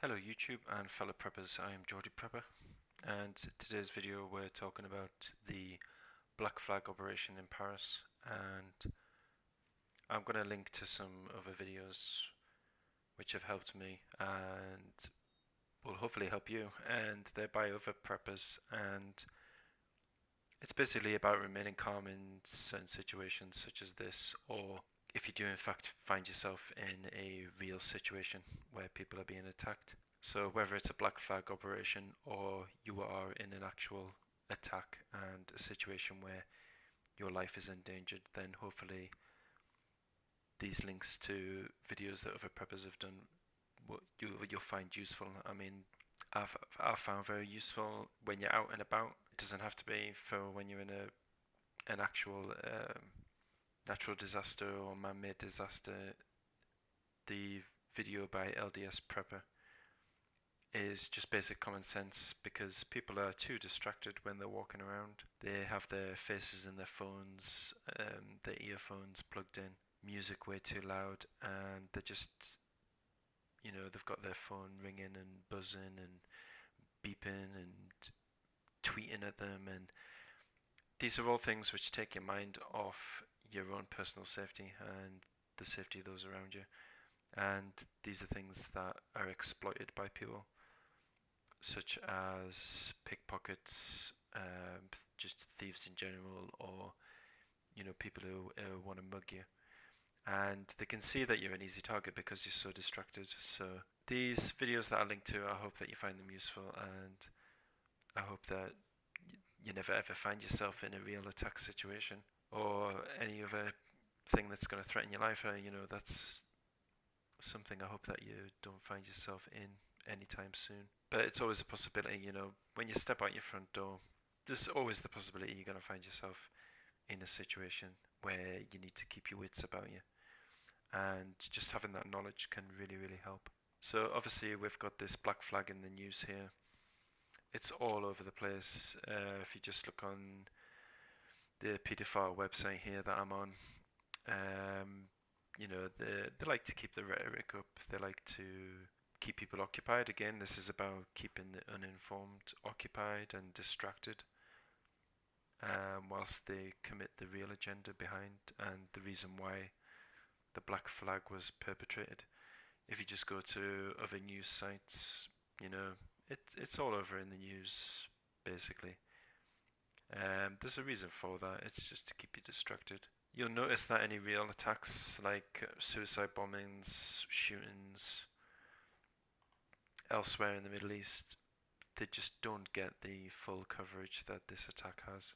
Hello YouTube and fellow preppers, I am Geordie Prepper, and today's video we're talking about the Black Flag operation in Paris, and I'm going to link to some other videos which have helped me and will hopefully help you, and they're by other preppers, and it's basically about remaining calm in certain situations such as this, or if you do in fact find yourself in a real situation where people are being attacked. So whether it's a black flag operation or you are in an actual attack and a situation where your life is endangered, then hopefully these links to videos that other preppers have done you'll find useful. I mean, I've found very useful when you're out and about. It doesn't have to be for when you're in an actual natural disaster or man-made disaster. The video by LDS Prepper is just basic common sense, because people are too distracted when they're walking around. They have their faces in their phones, their earphones plugged in, music way too loud, and they're just, they've got their phone ringing and buzzing and beeping and tweeting at them, and these are all things which take your mind off your own personal safety and the safety of those around you. And these are things that are exploited by people, such as pickpockets, just thieves in general, or people who want to mug you, and they can see that you're an easy target because you're so distracted. So these videos that I link to, I hope that you find them useful, and I hope that you never ever find yourself in a real attack situation or any other thing that's going to threaten your life. That's something I hope that you don't find yourself in anytime soon. But it's always a possibility, when you step out your front door, there's always the possibility you're going to find yourself in a situation where you need to keep your wits about you. And just having that knowledge can really, really help. So obviously we've got this black flag in the news here. It's all over the place. If you just look on the paedophile website here that I'm on, they like to keep the rhetoric up. They like to keep people occupied. Again, this is about keeping the uninformed occupied and distracted, whilst they commit the real agenda behind and the reason why the black flag was perpetrated. If you just go to other news sites, it's all over in the news, basically. There's a reason for that. It's just to keep you distracted. You'll notice that any real attacks like suicide bombings, shootings elsewhere in the Middle East, they just don't get the full coverage that this attack has,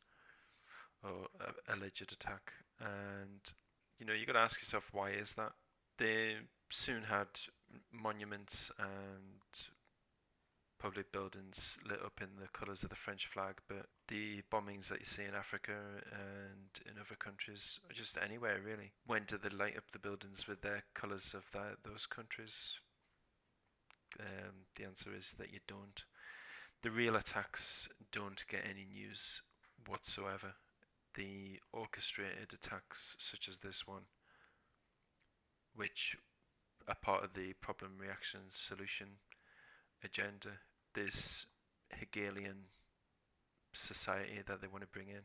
or alleged attack. And you got to ask yourself, why is that? They soon had monuments and public buildings lit up in the colours of the French flag, but the bombings that you see in Africa and in other countries, or just anywhere really, when do they light up the buildings with their colours of those countries? The answer is that you don't. The real attacks don't get any news whatsoever. The orchestrated attacks such as this one, which are part of the problem, reaction, solution agenda, this Hegelian society that they want to bring in.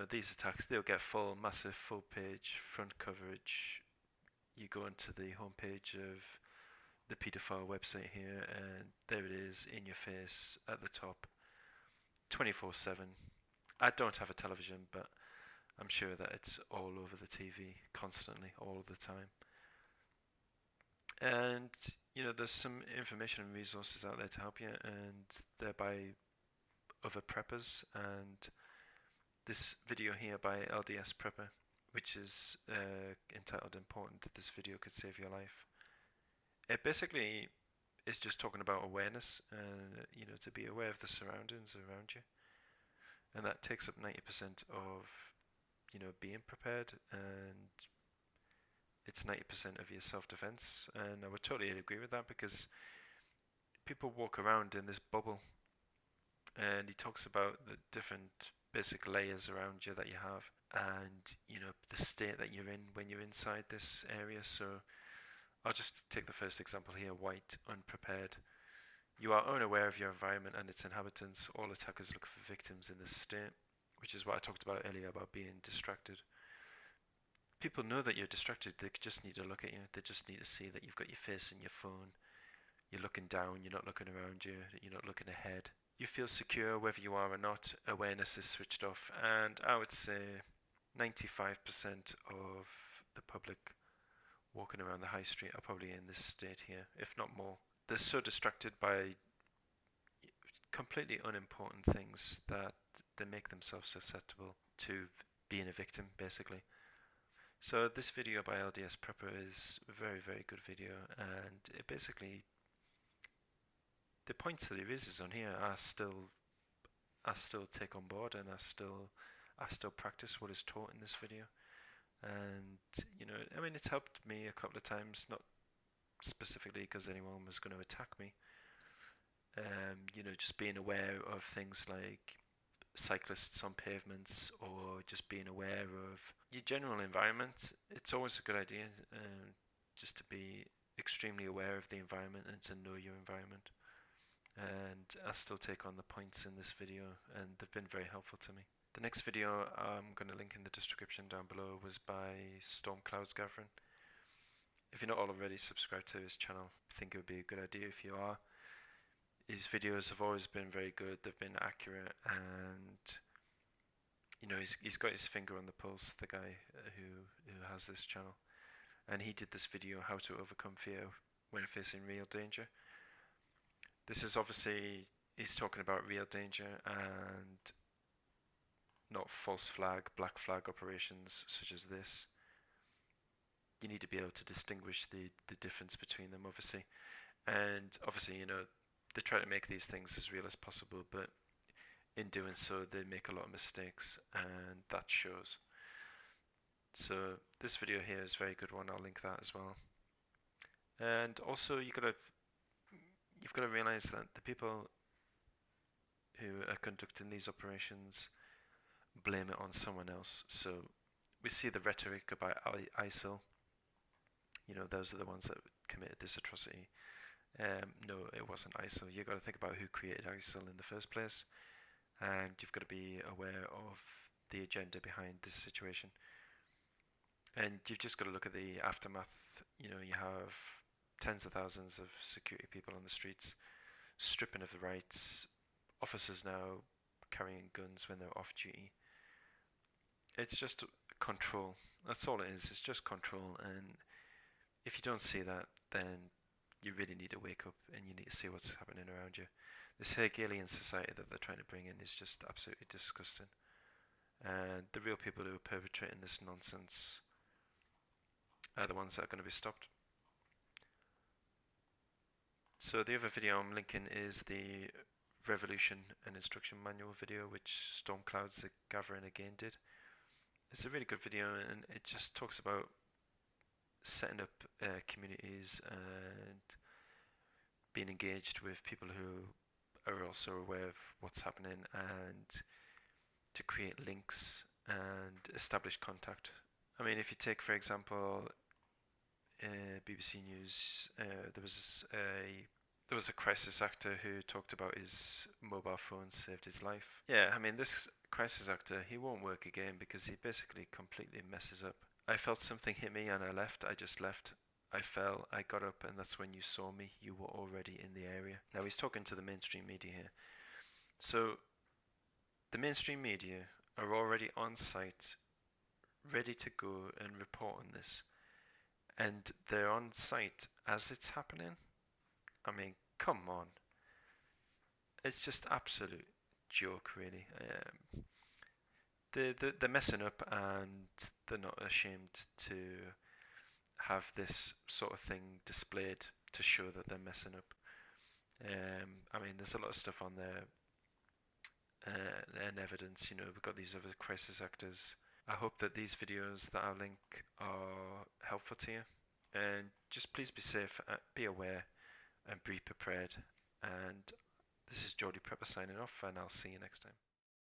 These attacks, they'll get massive full page front coverage. You go into the homepage of the paedophile website here, and there it is in your face at the top, 24/7. I don't have a television, but I'm sure that it's all over the TV constantly, all the time. And there's some information and resources out there to help you, and they're by other preppers. And this video here by LDS Prepper, which is entitled "Important, this video could save your life." It basically is just talking about awareness, and to be aware of the surroundings around you, and that takes up 90% of being prepared, and it's 90% of your self-defense. And I would totally agree with that, because people walk around in this bubble, and he talks about the different basic layers around you that you have, and the state that you're in when you're inside this area. So I'll just take the first example here, white, unprepared. You are unaware of your environment and its inhabitants. All attackers look for victims in this state, which is what I talked about earlier about being distracted. People know that you're distracted, they just need to look at you. They just need to see that you've got your face in your phone. You're looking down, you're not looking around you, you're not looking ahead. You feel secure whether you are or not. Awareness is switched off, and I would say 95% of the public walking around the high street are probably in this state here, if not more. They're so distracted by completely unimportant things that they make themselves susceptible to being a victim, basically. So this video by LDS Prepper is a very, very good video, and it basically, the points that he raises on here I still take on board, and I still practice what is taught in this video. And you know, I mean, it's helped me a couple of times, not specifically because anyone was going to attack me. You know, just being aware of things like cyclists on pavements, or just being aware of your general environment. It's always a good idea just to be extremely aware of the environment and to know your environment. And I still take on the points in this video, and they've been very helpful to me. The next video I'm going to link in the description down below was by Storm Clouds Gathering. If you're not already subscribed to his channel, I think it would be a good idea if you are. His videos have always been very good, they've been accurate, and you know, he's got his finger on the pulse, the guy who has this channel. And he did this video, how to overcome fear when facing real danger. This is obviously, he's talking about real danger and not false flag, black flag operations such as this. You need to be able to distinguish the difference between them, obviously. And obviously, you know, they try to make these things as real as possible, but in doing so they make a lot of mistakes, and that shows. So this video here is a very good one, I'll link that as well. And also you've got to realize that the people who are conducting these operations blame it on someone else. So we see the rhetoric about ISIL, you know, those are the ones that committed this atrocity. No, it wasn't ISIL. You've got to think about who created ISIL in the first place, and you've got to be aware of the agenda behind this situation. And you've just got to look at the aftermath. You know, you have tens of thousands of security people on the streets, stripping of the rights, officers now carrying guns when they're off duty. It's just control. That's all it is. It's just control. And if you don't see that, then you really need to wake up and you need to see what's happening around you. This Hegelian society that they're trying to bring in is just absolutely disgusting. And the real people who are perpetrating this nonsense are the ones that are going to be stopped. So the other video I'm linking is the Revolution and Instruction Manual video, which Storm Clouds Gathering again did. It's a really good video, and it just talks about setting up communities and being engaged with people who are also aware of what's happening, and to create links and establish contact. I mean, if you take, for example, BBC News, there was a crisis actor who talked about his mobile phone saved his life. Yeah, I mean, this crisis actor, he won't work again because he basically completely messes up. I felt something hit me and I left. I just left. I fell, I got up, and that's when you saw me. You were already in the area. Now he's talking to the mainstream media here. So the mainstream media are already on site, ready to go and report on this. And they're on site as it's happening. I mean, come on. It's just absolute joke, really. They're messing up, and they're not ashamed to have this sort of thing displayed to show that they're messing up. I mean, there's a lot of stuff on there and evidence. You know, we've got these other crisis actors. I hope that these videos that I'll link are helpful to you, and just please be safe, be aware, and be prepared. And this is Geordie Prepper signing off, and I'll see you next time.